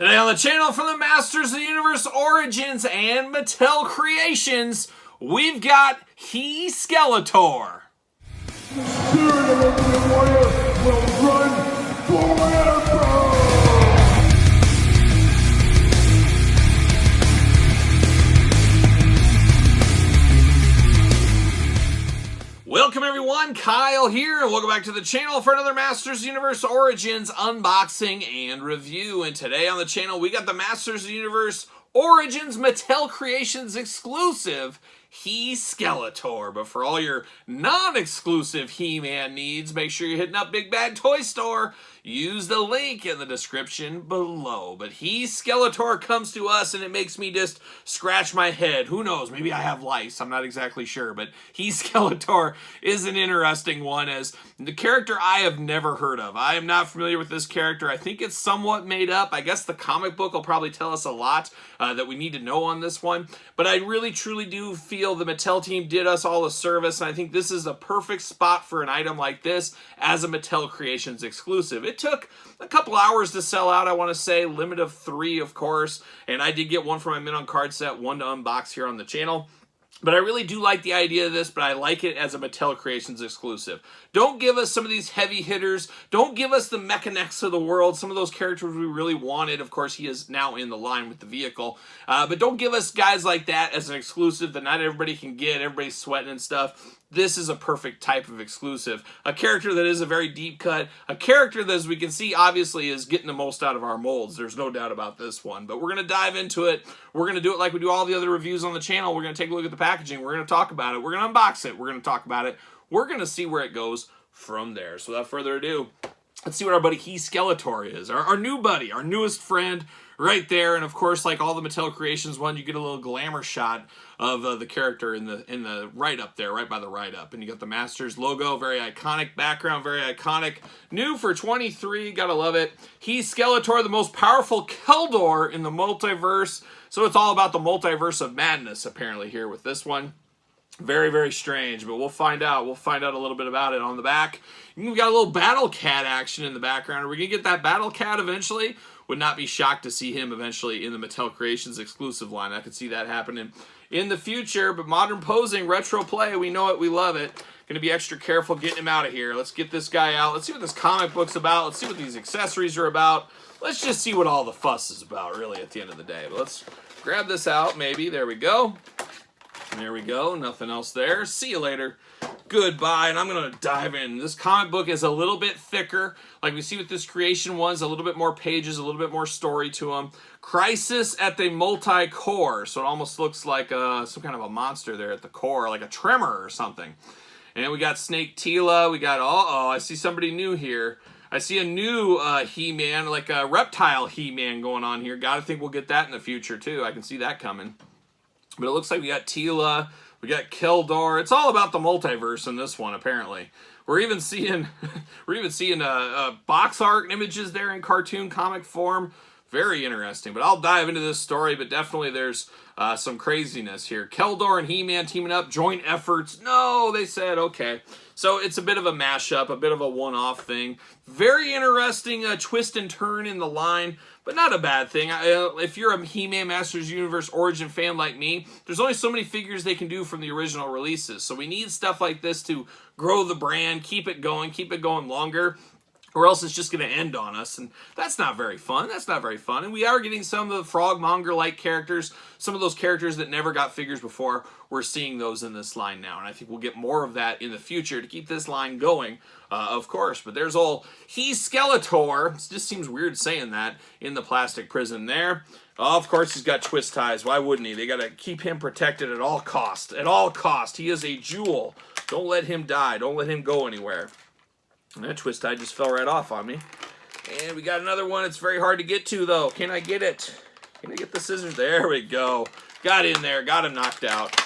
Today on the channel from the Masters of the Universe Origins and Mattel Creations, we've got He-Skeletor. The spirit of Ultimate Warrior will run forever! Welcome everyone, Kyle here, and welcome back to the channel for another Masters of the Universe Origins unboxing and review. And today on the channel, we got the Masters of the Universe Origins Mattel Creations exclusive He-Skeletor. But for all your non-exclusive He-Man needs, make sure you're hitting up Big Bad Toy Store. Use the link in the description below. But He-Skeletor comes to us and it makes me just scratch my head. Who knows? Maybe I have lice. I'm not exactly sure. But He-Skeletor is an interesting one as the character I have never heard of. I am not familiar with this character. I think it's somewhat made up. I guess the comic book will probably tell us a lot that we need to know on this one. But I really truly do feel the Mattel team did us all a service. And I think this is a perfect spot for an item like this as a Mattel Creations exclusive. It took a couple hours to sell out, I want to say. Limit of 3, of course. And I did get one for my Min on card set, one to unbox here on the channel. But I really do like the idea of this, but I like it as a Mattel Creations exclusive. Don't give us some of these heavy hitters. Don't give us the Mechanics of the world, some of those characters we really wanted. Of course, he is now in the line with the vehicle. But don't give us guys like that as an exclusive that not everybody can get. Everybody's sweating and stuff. This is a perfect type of exclusive. A character that is a very deep cut. A character that, as we can see, obviously is getting the most out of our molds. There's no doubt about this one. But we're going to dive into it. We're going to do it like we do all the other reviews on the channel. We're going to take a look at the packaging. We're going to talk about it. We're going to unbox it. We're going to talk about it. We're going to see where it goes from there. So without further ado, let's see what our buddy He-Skeletor is. Our new buddy, our newest friend right there. And of course, like all the Mattel Creations one, you get a little glamour shot of the character in the write-up there, right by the write-up. And you got the Masters logo, very iconic background, very iconic. New for 23, gotta love it. He-Skeletor, the most powerful Keldor in the multiverse. So it's all about the multiverse of madness, apparently, here with this one. Very, very strange, but we'll find out. We'll find out a little bit about it on the back. We've got a little Battle Cat action in the background. Are we going to get that Battle Cat eventually? Would not be shocked to see him eventually in the Mattel Creations exclusive line. I could see that happening in the future, but modern posing, retro play, we know it, we love it. Going to be extra careful getting him out of here. Let's get this guy out. Let's see what this comic book's about. Let's see what these accessories are about. Let's just see what all the fuss is about, really, at the end of the day. But let's grab this out, maybe. There we go. There we go. Nothing else there. See you later. Goodbye. And I'm going to dive in. This comic book is a little bit thicker. Like we see with this creation was, a little bit more pages, a little bit more story to them. Crisis at the multi-core. So it almost looks like some kind of a monster there at the core, like a tremor or something. And we got Snake Tila. We got, I see somebody new here. I see a new He-Man, like a reptile He-Man going on here. Gotta think we'll get that in the future too. I can see that coming. But it looks like we got Tila, we got Keldor. It's all about the multiverse in this one, apparently. We're even seeing box art images there in cartoon comic form. Very interesting. But I'll dive into this story, but definitely there's some craziness here. Keldor and He-Man teaming up, joint efforts. No, they said, okay. So it's a bit of a mashup, a bit of a one-off thing. Very interesting twist and turn in the line, but not a bad thing. If you're a He-Man Masters Universe Origin fan like me, there's only so many figures they can do from the original releases. So we need stuff like this to grow the brand, keep it going longer. Or else it's just going to end on us, and that's not very fun. That's not very fun. And we are getting some of the Frogmonger-like characters, some of those characters that never got figures before. We're seeing those in this line now, and I think we'll get more of that in the future to keep this line going, of course. But there's old He-Skeletor. It just seems weird saying that in the plastic prison there. Oh, of course, he's got twist ties. Why wouldn't he? They got to keep him protected at all cost. At all cost. He is a jewel. Don't let him die. Don't let him go anywhere. And that twist tie just fell right off on me. And we got another one. It's very hard to get to, though. Can I get it? Can I get the scissors? There we go. Got in there. Got him knocked out.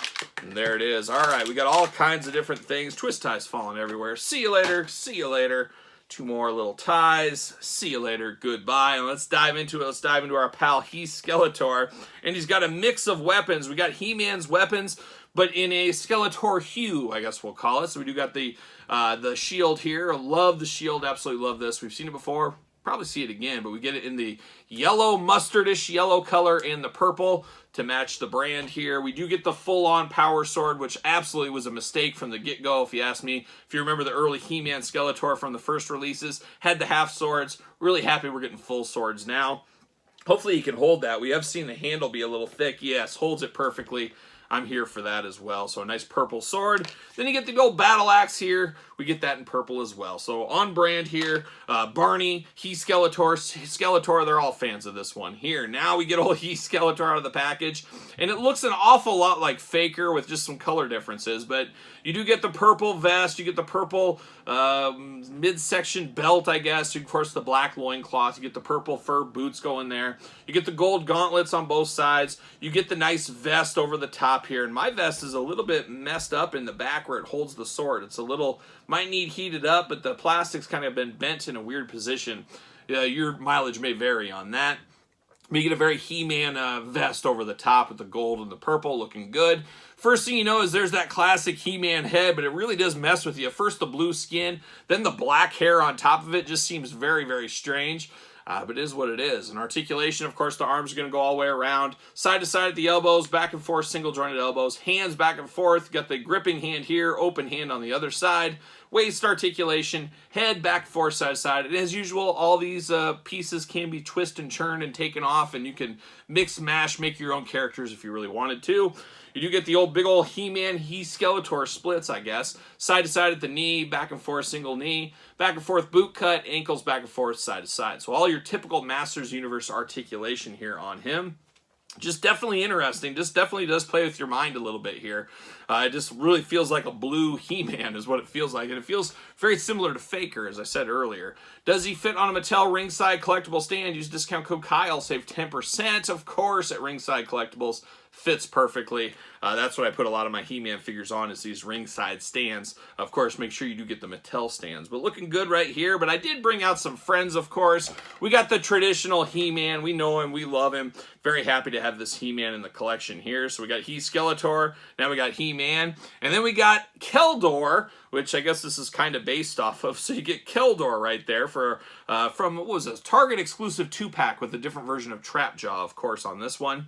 And there it is. All right. We got all kinds of different things. Twist ties falling everywhere. See you later. See you later. 2 more little ties. See you later. Goodbye. And let's dive into it. Let's dive into our pal He-Skeletor. And he's got a mix of weapons. We got He-Man's weapons, but in a Skeletor hue, I guess we'll call it. So we do got the shield here. Love the shield. Absolutely love this. We've seen it before. probably see it again, but we get it in the yellow, mustardish yellow color and the purple to match the brand here. We do get the full-on power sword, which absolutely was a mistake from the get-go, if you ask me. If you remember the early He-Man Skeletor from the first releases, had the half swords. Really happy we're getting full swords now. Hopefully he can hold that. We have seen the handle be a little thick. Yes, holds it perfectly. I'm here for that as well. So a nice purple sword. Then you get the old battle axe here. We get that in purple as well. So on brand here, Barney, He-Skeletor, they're all fans of this one here. Now we get old He-Skeletor out of the package. And it looks an awful lot like Faker with just some color differences. But you do get the purple vest. You get the purple midsection belt, I guess. Of course, the black loincloth. You get the purple fur boots going there. You get the gold gauntlets on both sides. You get the nice vest over the top here. And my vest is a little bit messed up in the back where it holds the sword. It's a little, might need heated up, but the plastic's kind of been bent in a weird position. Your mileage may vary on that. You get a very He-Man vest over the top with the gold and the purple, looking good. First thing you know is there's that classic He-Man head, but it really does mess with you. First the blue skin, then the black hair on top of it just seems very, very strange. But it is what it is. And articulation, of course, the arms are going to go all the way around. Side to side at the elbows, back and forth, single jointed elbows. Hands back and forth. Got the gripping hand here, open hand on the other side. Waist articulation, head back and forth, side to side. And as usual, all these pieces can be twisted and turned and taken off. And you can mix, mash, make your own characters if you really wanted to. You do get the old big old He-Man, He-Skeletor splits, I guess. Side to side at the knee, back and forth, single knee. Back and forth boot cut, ankles back and forth, side to side. So all your typical Masters Universe articulation here on him. Just definitely interesting. Just definitely does play with your mind a little bit here. It just really feels like a blue He-Man is what it feels like. And it feels very similar to Faker, as I said earlier. Does he fit on a Mattel Ringside Collectible stand? Use discount code Kyle, save 10%, of course, at Ringside Collectibles. Fits perfectly. That's what I put a lot of my He-Man figures on, is these ringside stands. Of course, make sure you do get the Mattel stands. But looking good right here. But I did bring out some friends, of course. We got the traditional He-Man. We know him. We love him. Very happy to have this He-Man in the collection here. So we got He-Skeletor. Now we got He-Man. And then we got Keldor, which I guess this is kind of based off of. So you get Keldor right there for from, what was this? Target exclusive 2-pack with a different version of Trapjaw, of course, on this one.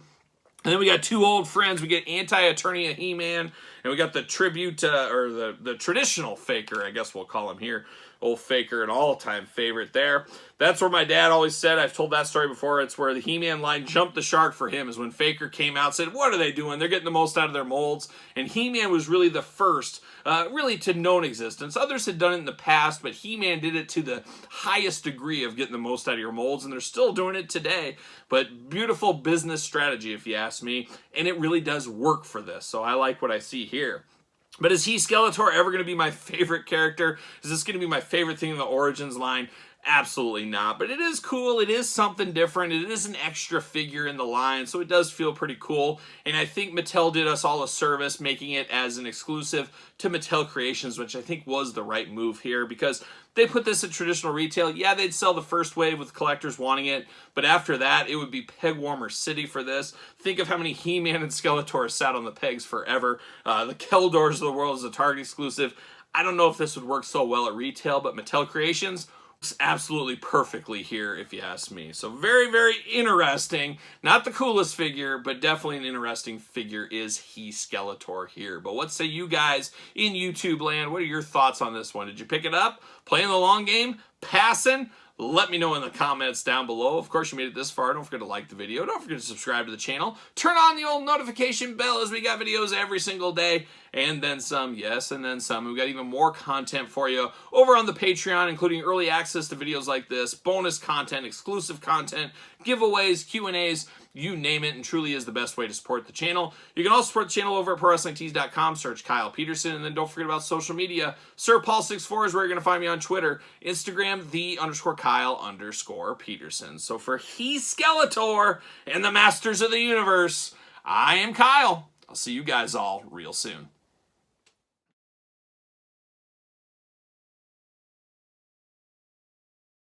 And then we got two old friends. We get Anti-Eternia He-Man, and we got the tribute, or the traditional Faker, I guess we'll call him here. Old Faker, an all-time favorite there. That's where my dad always said, I've told that story before, it's where the He-Man line jumped the shark for him, is when Faker came out and said, what are they doing? They're getting the most out of their molds. And He-Man was really the first, really to known existence. Others had done it in the past, but He-Man did it to the highest degree of getting the most out of your molds, and they're still doing it today. But beautiful business strategy, if you ask me, and it really does work for this. So I like what I see here. But is He-Skeletor ever going to be my favorite character? Is this going to be my favorite thing in the Origins line? Absolutely not. But it is cool. It is something different. It is an extra figure in the line, so it does feel pretty cool. And I think Mattel did us all a service making it as an exclusive to Mattel Creations, which I think was the right move here, because they put this at traditional retail. Yeah, they'd sell the first wave with collectors wanting it, but after that, it would be peg warmer city for this. Think of how many He-Man and Skeletor sat on the pegs forever. The Keldors of the world is a Target exclusive. I don't know if this would work so well at retail, but Mattel Creations works absolutely perfectly here, if you ask me. So very, very interesting. Not the coolest figure, but definitely an interesting figure is He-Skeletor here. But what say you guys in YouTube land? What are your thoughts on this one? Did you pick it up? Playing the long game? Passing? Let me know in the comments down below. Of course, you made it this far. Don't forget to like the video. Don't forget to subscribe to the channel. Turn on the old notification bell, as we got videos every single day. And then some, yes, and then some. We've got even more content for you over on the Patreon, including early access to videos like this, bonus content, exclusive content, giveaways, Q&As, you name it, and truly is the best way to support the channel. You can also support the channel over at ProWrestlingTees.com. Search Kyle Peterson, and then don't forget about social media. SirPaul64 is where you're going to find me on Twitter. Instagram, _Kyle_Peterson. So for He-Skeletor and the Masters of the Universe, I am Kyle. I'll see you guys all real soon.